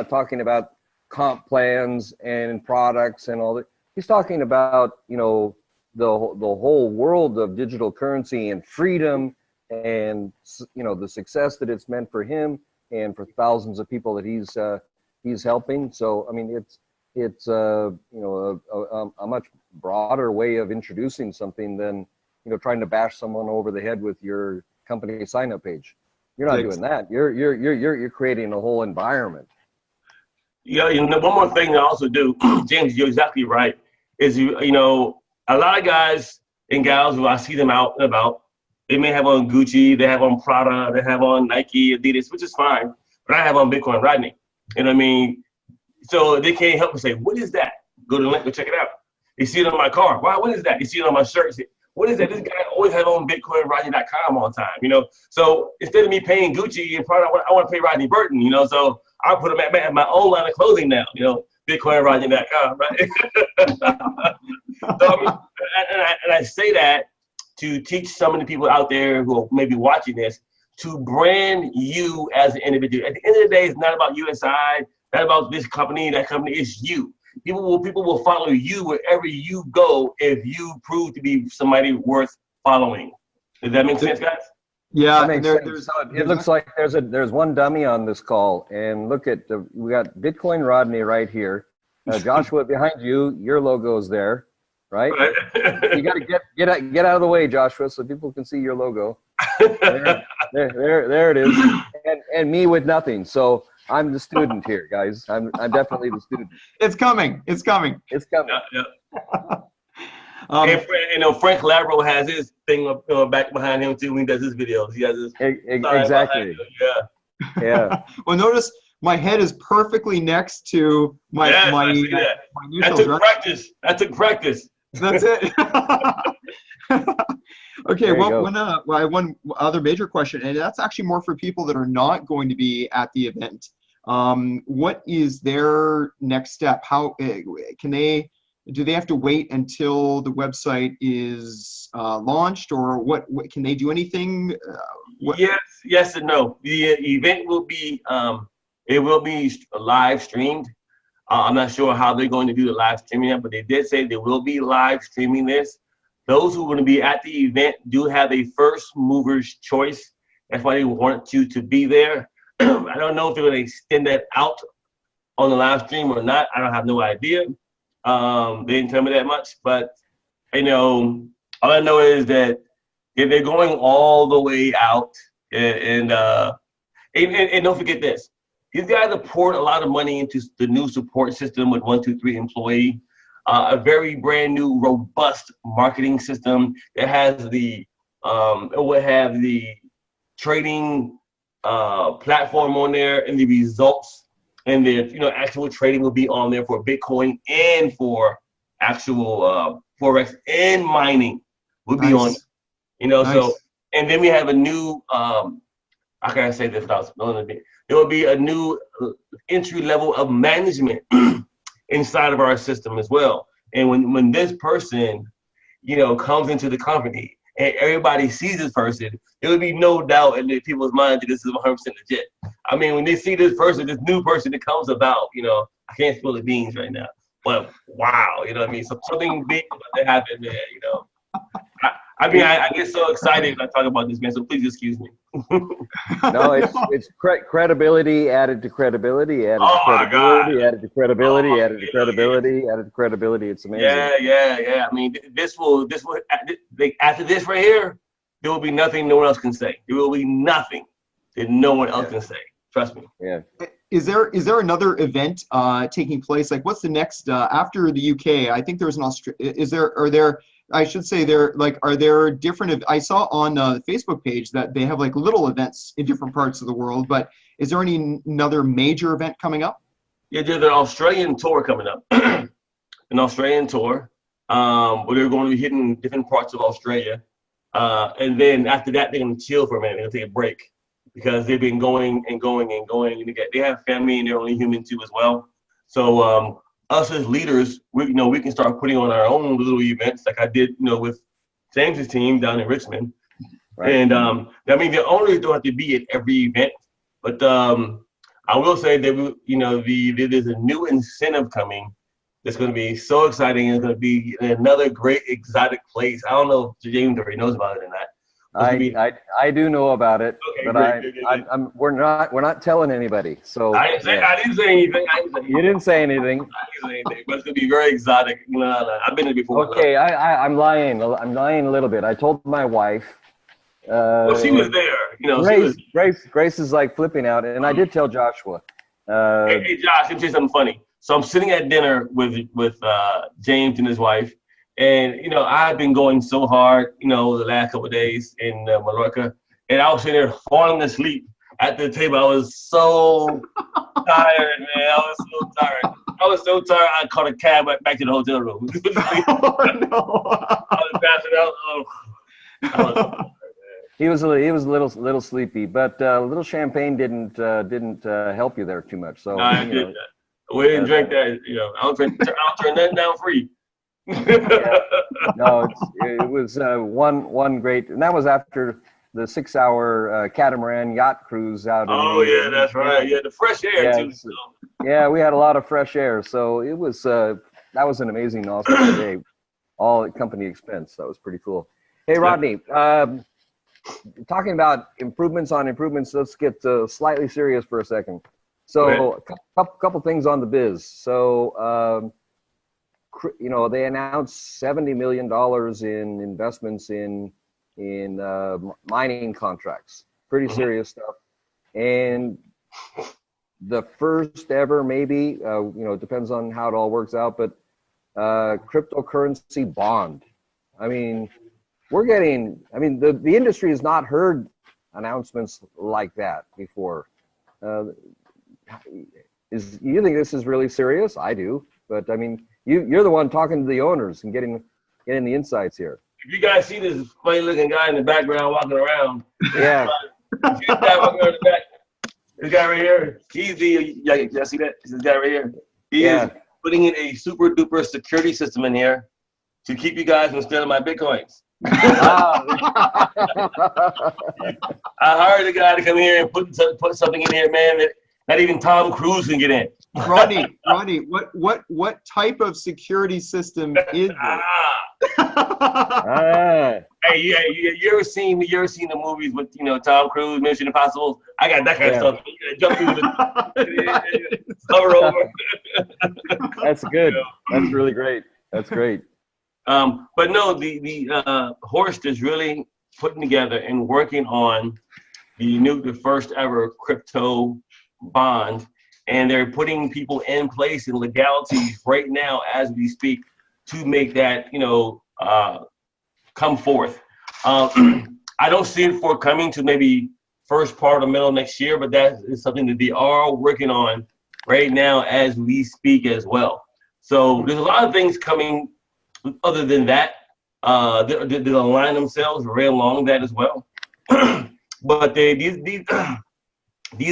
talking about comp plans and products and all that. He's talking about, you know, the whole world of digital currency and freedom, and you know, the success that it's meant for him and for thousands of people that he's helping. So I mean, it's you know, a much broader way of introducing something than, you know, trying to bash someone over the head with your company sign-up page. You're not doing that. You're creating a whole environment. Yeah, you know, one more thing I also do, James, you're exactly right, is, you know, a lot of guys and gals who I see them out and about, they may have on Gucci, they have on Prada, they have on Nike, Adidas, which is fine, but I have on Bitcoin Rodney. You know what I mean? So they can't help but say, what is that? Go to the link, go check it out. You see it on my car. Wow, what is that? You see it on my shirt. What is that? This guy always have on BitcoinRodney.com all the time, you know? So instead of me paying Gucci and Prada, I want to pay Rodney Burton, you know? So I put him at my own line of clothing now, you know, BitcoinRodney.com, right? So, I mean, and I say that to teach some of the people out there who may be watching this to brand you as an individual. At the end of the day, it's not about USI, not about this company, that company. It's you. People will follow you wherever you go if you prove to be somebody worth following. Does that make sense, guys? Yeah, it looks like there's one dummy on this call, and look at we got Bitcoin Rodney right here. Joshua behind you, your logo is there, right? You got to get out of the way, Joshua, so people can see your logo. There it is, and me with nothing. So I'm the student here, guys. I'm definitely the student. It's coming. Yeah. And you know, Frank Labro has his thing up back behind him too when he does his videos. He has his exactly. Yeah. Well, notice my head is perfectly next to my initials. That took practice. That's it. Okay. One other major question, and that's actually more for people that are not going to be at the event. What is their next step? How do they have to wait until the website is launched, or what can they do anything? Yes and no. The event will be live streamed. I'm not sure how they're going to do the live streaming, but they did say they will be live streaming this. Those who are going to be at the event do have a first mover's choice. That's why they want you to be there. I don't know if they're going to extend that out on the live stream or not. I don't have no idea. They didn't tell me that much, but you know, all I know is that if they're going all the way out, and don't forget this, these guys have poured a lot of money into the new support system with 123 employee, a very brand new, robust marketing system that has it will have the trading platform on there, and the results and the actual trading will be on there for Bitcoin and for actual Forex, and mining will be on. So, and then we have a new how can I say this without spilling a bit? There will be a new entry level of management inside of our system as well. And when this person, you know, comes into the company and everybody sees this person, there will be no doubt in people's minds that this is 100% legit. I mean, when they see this person, this new person that comes about, you know, I can't spill the beans right now, but wow, you know what I mean? So something big about to happen, man, you know. I mean, I get so excited when I talk about this, man, so please excuse me. No, it's credibility added to credibility, added to credibility, added to credibility, added to credibility, added to credibility. It's amazing. Yeah. I mean, this will after this right here, there will be nothing no one else can say. There will be nothing that no one else can say. Trust me. Yeah. Is there another event taking place? Like, what's the next after the UK? I think there's an Australia. Are there different? I saw on the Facebook page that they have like little events in different parts of the world. But is there another major event coming up? Yeah, there's an Australian tour coming up. An Australian tour, where they're going to be hitting different parts of Australia, and then after that they're going to chill for a minute. They're going to take a break because they've been going and going and going. And they have family and they're only human too as well. So us as leaders, we can start putting on our own little events like I did, you know, with James's team down in Richmond. Right. And I mean, the owners don't have to be at every event, but I will say that there's a new incentive coming that's going to be so exciting. It's going to be another great exotic place. I don't know if James already knows about it or not. I do know about it, okay, but we're not telling anybody. So I didn't say anything. You didn't say anything. I didn't say anything, but it's gonna be very exotic. I've been there before. Okay, I'm lying. I'm lying a little bit. I told my wife. Well, she was there. Grace is like flipping out, and I did tell Joshua. Hey, Josh, let me tell you something funny. So I'm sitting at dinner with James and his wife. And, I've been going so hard, the last couple of days in Mallorca. And I was sitting there falling asleep at the table. I was so tired, man. I was so tired, I caught a cab back to the hotel room. Oh, no. I was passing out. He was a little sleepy, but a little champagne didn't help you there too much. So we didn't drink that. I'll turn that down for you. Yeah. No, it was one great, and that was after the 6-hour catamaran yacht cruise out. Yeah, that's right. Yeah, the fresh air too. So. Yeah, we had a lot of fresh air, so it was that was an amazing, awesome day, all at company expense. That was pretty cool. Hey, Rodney, talking about improvements on improvements. Let's get slightly serious for a second. So, a couple things on the biz. So. They announced $70 million in investments in mining contracts. Pretty serious stuff. And the first ever, maybe, depends on how it all works out, but cryptocurrency bond. I mean, the industry has not heard announcements like that before. You think this is really serious? I do, but I mean, You're the one talking to the owners and getting the insights here. If you guys see this funny looking guy in the background walking around, yeah. This guy walking around the back, this guy right here, he's y'all see that? This guy right here. He is putting in a super duper security system in here to keep you guys from stealing my Bitcoins. I hired a guy to come here and put something in here, man, that not even Tom Cruise can get in. Rodney, what type of security system is it? Hey, you ever seen the movies with Tom Cruise, Mission Impossible? I got that kind of stuff. Jump through the cover over. That's good. That's really great. That's great. But no, the Horst is really putting together and working on the first ever crypto bond, and they're putting people in place and legalities right now as we speak to make that come forth. I don't see it forthcoming to maybe first part or middle next year, but that is something that they are working on right now as we speak as well. So there's a lot of things coming other than that that align themselves right along that as well. But these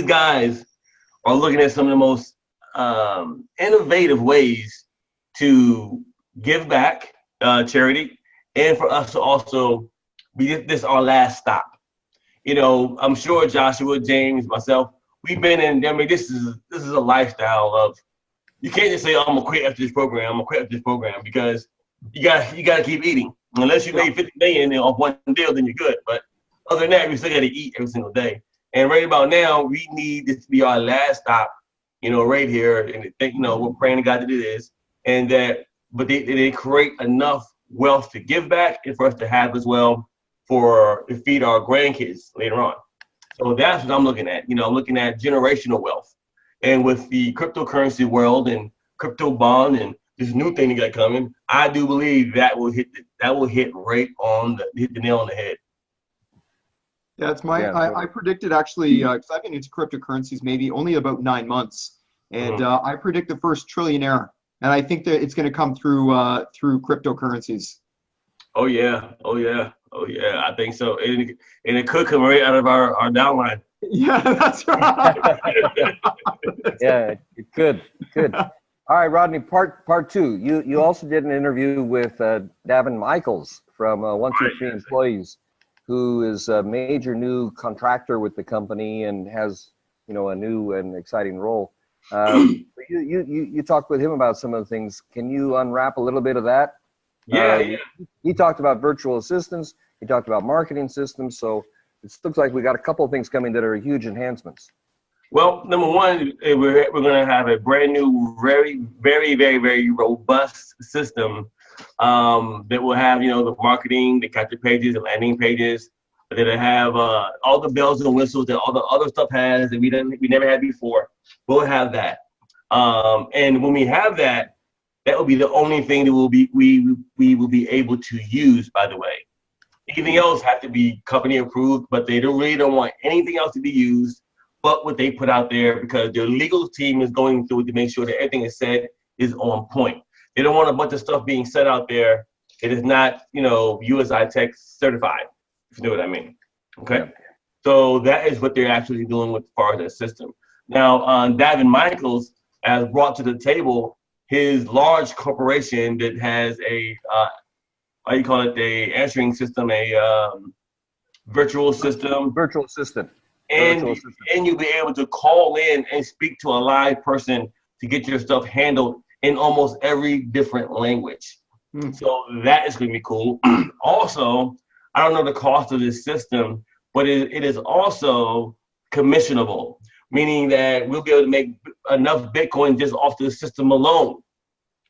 guys are looking at some of the most innovative ways to give back charity, and for us to also be this our last stop. You know, I'm sure Joshua, James, myself, we've been in. I mean, this is a lifestyle of. You can't just say, oh, I'm gonna quit after this program. I'm gonna quit after this program, because you got to keep eating. Unless you made 50 million off one deal, then you're good. But other than that, we still got to eat every single day. And right about now, we need this to be our last stop. You know, right here, and you know, we're praying to God that it is, and that. But they create enough wealth to give back, and for us to have as well to feed our grandkids later on. So that's what I'm looking at. You know, I'm looking at generational wealth. And with the cryptocurrency world and crypto bond and this new thing that got coming, I do believe that will hit right on hit the nail on the head. Yeah, it's I predicted actually, because I've been into cryptocurrencies maybe only about 9 months, and I predict the first trillionaire, and I think that it's going to come through cryptocurrencies. Oh yeah. I think so, and it could come right out of our downline. Yeah, that's right. Yeah, it could. All right, Rodney, part two. You also did an interview with Davin Michaels from 123 Employees, who is a major new contractor with the company and has, you know, a new and exciting role. You talked with him about some of the things. Can you unwrap a little bit of that? Yeah. He talked about virtual assistants. He talked about marketing systems. So it looks like we got a couple of things coming that are huge enhancements. Well, number one, we're going to have a brand new, very, very, very, very robust system that will have, you know, the marketing, the capture pages, the landing pages, that'll have all the bells and whistles that all the other stuff has that we never had before. We'll have that, and when we have that, that will be the only thing that we will be able to use. By the way, anything else has to be company approved, but they really don't want anything else to be used but what they put out there, because their legal team is going through it to make sure that everything is said is on point. They don't want a bunch of stuff being said out there. It is not, you know, USI-Tech certified, if you know what I mean. Okay. Yeah. So that is what they're actually doing with as far as that system. Now, Davin Michaels has brought to the table his large corporation that has a, how you call it, a answering system, a virtual system. Virtual assistant. And you'll be able to call in and speak to a live person to get your stuff handled in almost every different language. So that is going to be cool. Also, I don't know the cost of this system, but it is also commissionable, meaning that we'll be able to make enough Bitcoin just off the system alone.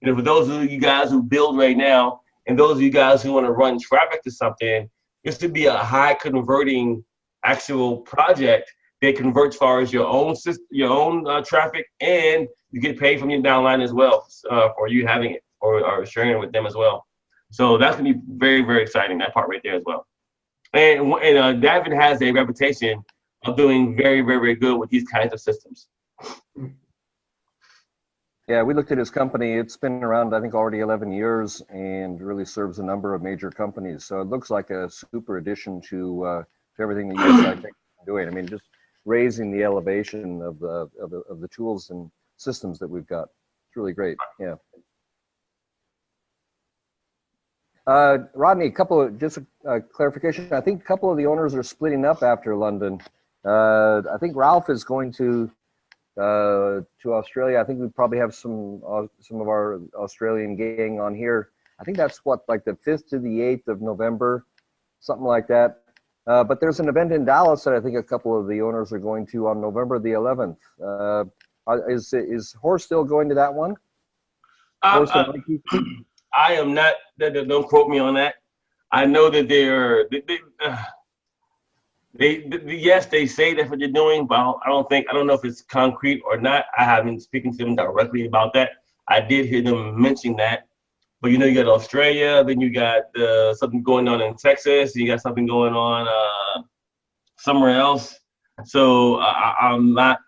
You know, for those of you guys who build right now, and those of you guys who want to run traffic to something, this would be a high converting actual project that converts as far as your own system, your own traffic, and you get paid from your downline as well for you having it or sharing it with them as well. So that's gonna be very, very exciting, that part right there as well. And Davin has a reputation of doing very, very, very good with these kinds of systems. Yeah, we looked at his company. It's been around, I think, already 11 years and really serves a number of major companies. So it looks like a super addition to everything that USI-Tech is doing. I mean, just raising the elevation of the tools and systems that we've got. It's really great. Yeah. Rodney, just a clarification. I think a couple of the owners are splitting up after London. I think Ralph is going to Australia. I think we probably have some of our Australian gang on here. I think that's what, like the 5th to the 8th of November, something like that. But there's an event in Dallas that I think a couple of the owners are going to on November the 11th. Is Horst still going to that one? I am not. Don't quote me on that. I know that yes, they say that's what they're doing, but I don't know if it's concrete or not. I haven't been speaking to them directly about that. I did hear them mention that. But you know, you got Australia, then you got something going on in Texas, you got something going on somewhere else. So I'm not.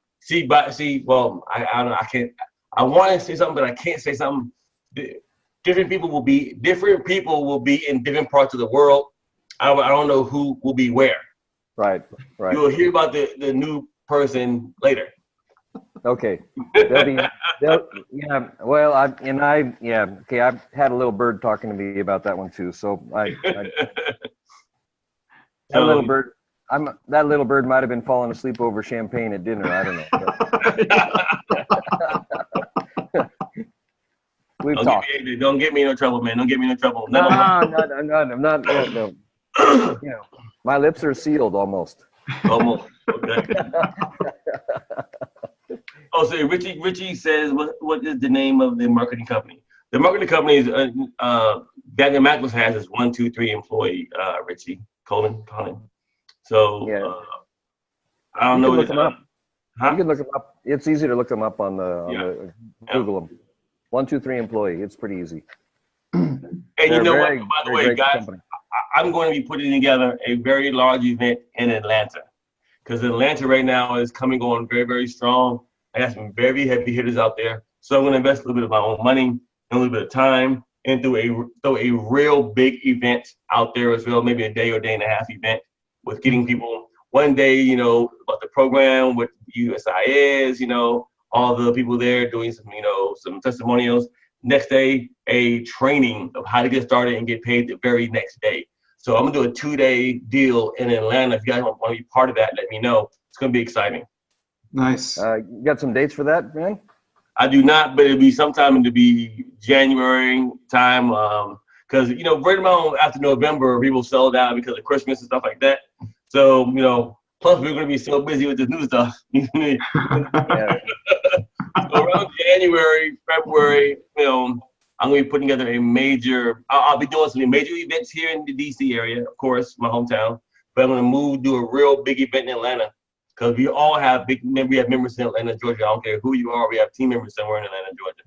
Well, I don't know. I can't. I want to say something, but I can't say something. Different people will be in different parts of the world. I don't know who will be where. Right. You will hear about the new person later. Okay. Yeah. Well, I've had a little bird talking to me about that one too. So that little bird might have been falling asleep over champagne at dinner. I don't know. We've talked. Don't get me in no trouble, man. Don't get me in no trouble. No, I'm not. No. My lips are sealed almost. Almost. Okay. Oh, so Richie says, what is the name of the marketing company? The marketing company is Daniel Mackles has is 123 employee. Richie Colin. So I don't know. Look them up. Huh? You can look them up. It's easy to look them up on the Google them. 123 employee. It's pretty easy. And you know what? By the way, guys, company. I'm going to be putting together a very large event in Atlanta, because Atlanta right now is coming on very, very strong. I got some very heavy hitters out there. So I'm going to invest a little bit of my own money and a little bit of time into throw a real big event out there as well, maybe a day or day and a half event with getting people one day, about the program, what USI is, all the people there doing some, some testimonials. Next day, a training of how to get started and get paid the very next day. So I'm going to do a 2-day deal in Atlanta. If you guys want to be part of that, let me know. It's going to be exciting. Nice. You got some dates for that, man? I do not, but it'll be sometime to be January time. Because, right around after November, people sold out because of Christmas and stuff like that. So, plus we're going to be so busy with this new stuff. So around January, February, I'm going to be putting together a major, I'll be doing some major events here in the DC area, of course, my hometown. But I'm going to do a real big event in Atlanta. Because we all have we have members in Atlanta, Georgia. I don't care who you are. We have team members somewhere in Atlanta, Georgia.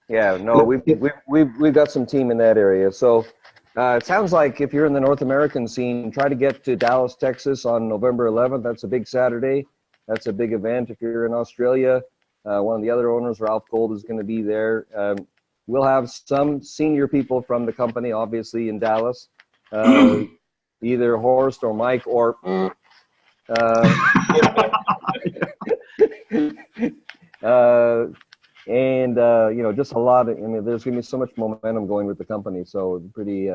Yeah, no, we've got some team in that area. So it sounds like if you're in the North American scene, try to get to Dallas, Texas on November 11th. That's a big Saturday. That's a big event. If you're in Australia, one of the other owners, Ralph Gold, is going to be there. We'll have some senior people from the company, obviously, in Dallas, either Horst or Mike or. Just a lot of, there's gonna be so much momentum going with the company, so pretty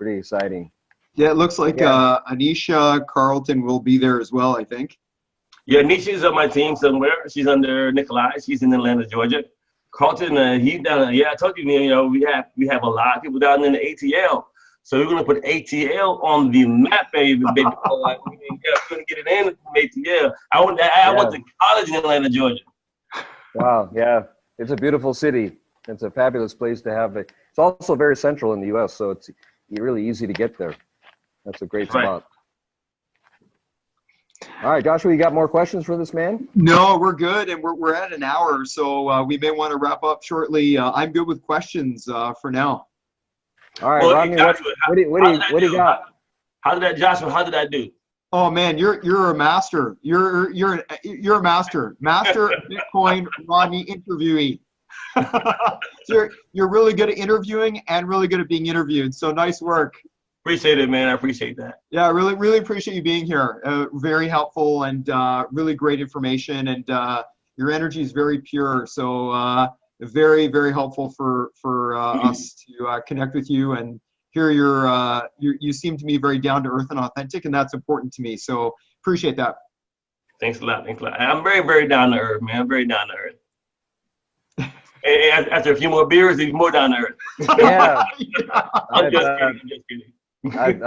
exciting. Yeah, it looks like Anisha Carlton will be there as well, I think. Yeah, Anisha's on my team somewhere. She's under Nikolai. She's in Atlanta, Georgia. Carlton, he's down. Yeah, I told you, we have a lot of people down in the ATL. So we're gonna put ATL on the map, baby. We're gonna get it in from ATL. I went to college in Atlanta, Georgia. Wow, yeah, it's a beautiful city. It's a fabulous place to have it. It's also very central in the U.S., so it's really easy to get there. That's a great spot. All right, Joshua, you got more questions for this man? No, we're good, and we're at an hour, so we may want to wrap up shortly. I'm good with questions for now. All right, well, Rodney, Joshua, what do you got? How did that do? Oh man, you're a master. You're a master. Master Bitcoin Rodney interviewee. So you're really good at interviewing and really good at being interviewed. So nice work. Appreciate it, man. I appreciate that. Yeah, really appreciate you being here. Very helpful and really great information. And your energy is very pure. So very, very helpful for us to connect with you and hear you seem to me very down to earth and authentic, and that's important to me. So appreciate that. Thanks a lot. I'm very, very down to earth, man. I'm very down to earth. And after a few more beers, even more down to earth. Yeah. I'm just kidding. I've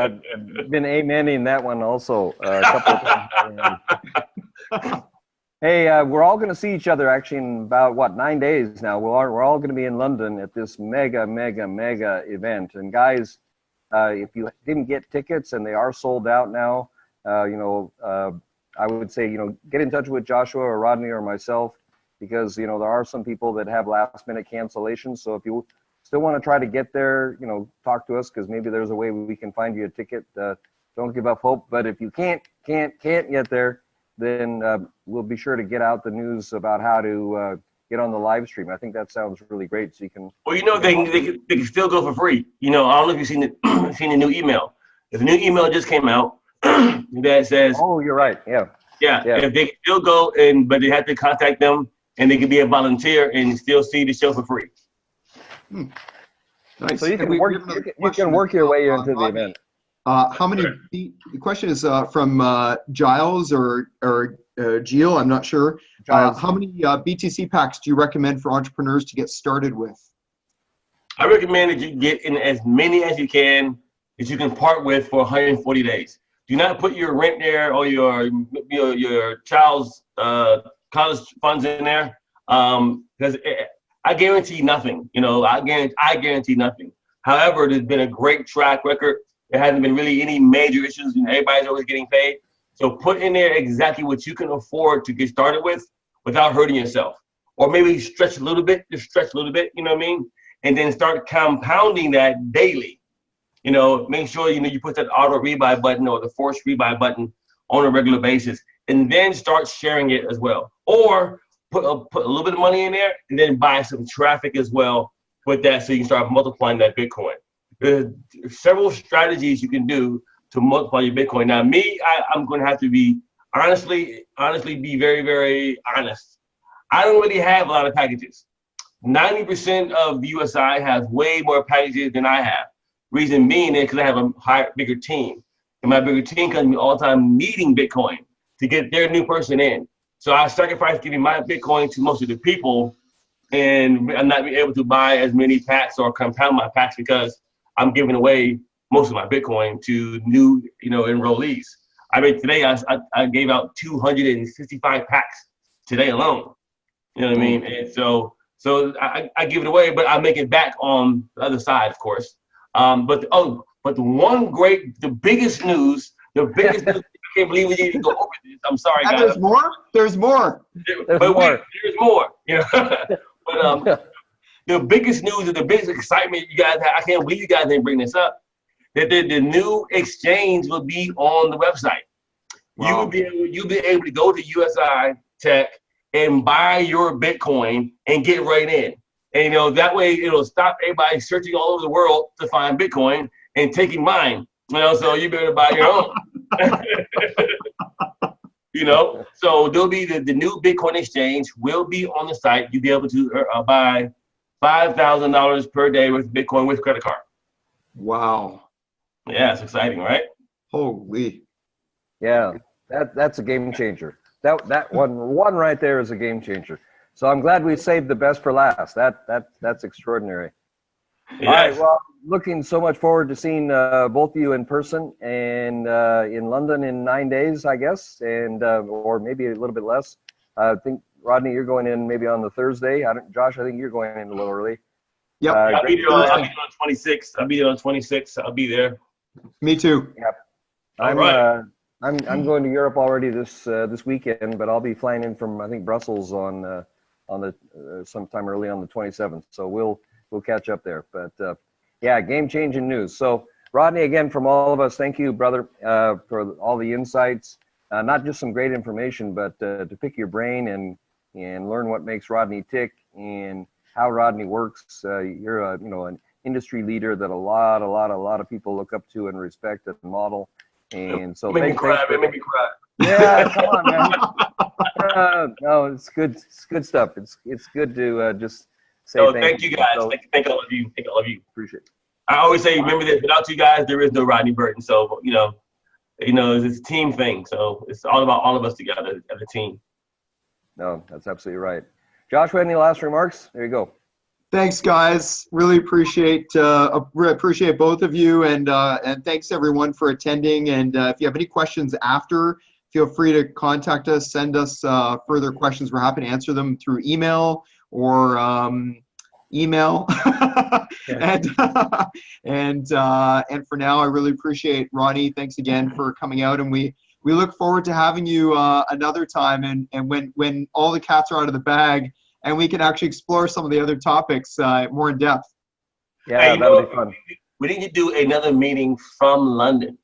been amening that one also a couple of times. Hey, we're all going to see each other actually in about 9 days now. We're all going to be in London at this mega event. And guys, if you didn't get tickets and they are sold out now, I would say get in touch with Joshua or Rodney or myself, because there are some people that have last-minute cancellations. So if you still want to try to get there, talk to us, because maybe there's a way we can find you a ticket. Don't give up hope. But if you can't get there, then we'll be sure to get out the news about how to get on the live stream. I think that sounds really great. So you can. Well, they can still go for free. I don't know if you've seen the new email. The new email just came out. that says, oh, you're right. Yeah. Yeah. If they can still go but they have to contact them and they can be a volunteer and still see the show for free. Nice. So you can work your way into the event. How many? The question is from Giles or Gio. I'm not sure. How many BTC packs do you recommend for entrepreneurs to get started with? I recommend that you get in as many as you can that you can part with for 140 days. Do not put your rent there or your child's college funds in there, because I guarantee nothing. I guarantee nothing. However, there's been a great track record. There hasn't been really any major issues, and everybody's always getting paid. So put in there exactly what you can afford to get started with without hurting yourself. Or maybe stretch a little bit, just stretch a little bit, you know what I mean? And then start compounding that daily. Make sure, you put that auto rebuy button or the forced rebuy button on a regular basis, and then start sharing it as well. Or put a little bit of money in there and then buy some traffic as well with that, so you can start multiplying that Bitcoin. There's several strategies you can do to multiply your Bitcoin. Now, I'm going to have to be honestly be very, very honest. I don't really have a lot of packages. 90% of the USI has way more packages than I have. Reason being is because I have a bigger team. And my bigger team comes to me all the time needing Bitcoin to get their new person in. So I sacrifice giving my Bitcoin to most of the people, and I'm not able to buy as many packs or compound my packs because I'm giving away most of my Bitcoin to new, enrollees. I mean, today I gave out 265 packs today alone. You know what I mean? And so I give it away, but I make it back on the other side, of course. But the biggest news, I can't believe we didn't go over this. I'm sorry, guys. There's more? There's more. There's more. But the biggest news and the biggest excitement you guys have, I can't believe you guys didn't bring this up, that the new exchange will be on the website. Wow. You'll be able to go to USI-Tech and buy your Bitcoin and get right in. And that way it'll stop everybody searching all over the world to find Bitcoin and taking mine. So you better buy your own. So there'll be the new Bitcoin exchange will be on the site. You'll be able to buy $5,000 per day with Bitcoin with credit card. Wow. Yeah, it's exciting, right? Holy. Yeah, that's a game changer. That one right there is a game changer. So I'm glad we saved the best for last. That's extraordinary. Yes. All right, well, looking so much forward to seeing both of you in person and in London in 9 days, I guess, and or maybe a little bit less. I think, Rodney, you're going in maybe on the Thursday. Josh, I think you're going in a little early. Yep. I'll be there on 26th. I'll be there on 26th. I'll be there. Me too. Yep. I'm going to Europe already this weekend, but I'll be flying in from, I think, Brussels on the sometime early on the 27th. So we'll catch up there. But yeah, game-changing news. So Rodney, again, from all of us, thank you, brother, for all the insights. Not just some great information, but to pick your brain and learn what makes Rodney tick and how Rodney works. You're an industry leader that a lot of people look up to and respect and model. And so make me cry. Yeah, come on, man. No, it's good. It's good stuff. It's good to just say thank you guys. So, thank all of you. Thank all of you. Appreciate it. I always say, remember this: without you guys, there is no Rodney Burton. So it's a team thing. So it's all about all of us together as a team. No, that's absolutely right. Joshua, any last remarks? There you go. Thanks, guys. Really appreciate both of you, and thanks everyone for attending. And if you have any questions after, feel free to contact us. Send us further questions. We're happy to answer them through email or email. and for now, I really appreciate Ronnie. Thanks again for coming out, and we look forward to having you another time. And when all the cats are out of the bag, and we can actually explore some of the other topics more in depth. Yeah, that'll be fun. We need to do another meeting from London.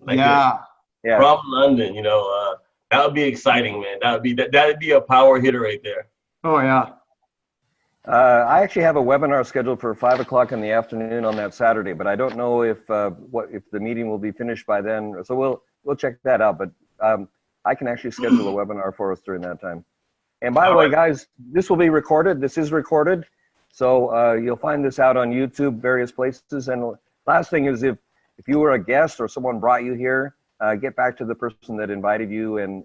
Yeah. From London, that would be exciting, man. That'd be a power hitter right there. Oh yeah. I actually have a webinar scheduled for 5 o'clock in the afternoon on that Saturday, but I don't know if the meeting will be finished by then. So we'll check that out. But I can actually schedule a webinar for us during that time. And by the way, guys, this will be recorded. This is recorded. So you'll find this out on YouTube, various places. And last thing is, if you were a guest or someone brought you here, get back to the person that invited you. And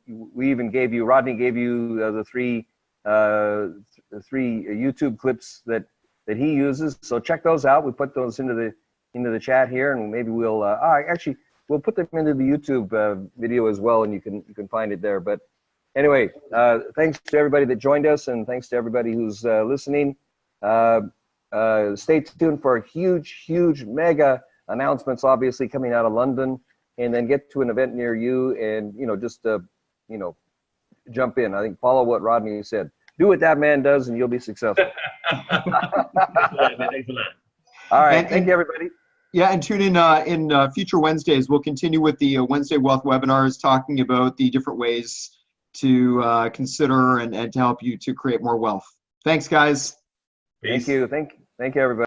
we even gave you, Rodney gave you the three YouTube clips that he uses. So check those out. We put those into the chat here, and maybe we'll actually we'll put them into the YouTube video as well, and you can find it there. But anyway, thanks to everybody that joined us, and thanks to everybody who's listening. Stay tuned for huge mega announcements, obviously coming out of London, and then get to an event near you, and just jump in. I think follow what Rodney said. Do what that man does, and you'll be successful. Thanks a lot. All right, thank you, everybody. Yeah, and tune in future Wednesdays. We'll continue with the Wednesday Wealth webinars, talking about the different ways to consider and to help you to create more wealth. Thanks, guys. Peace. Thank you, everybody.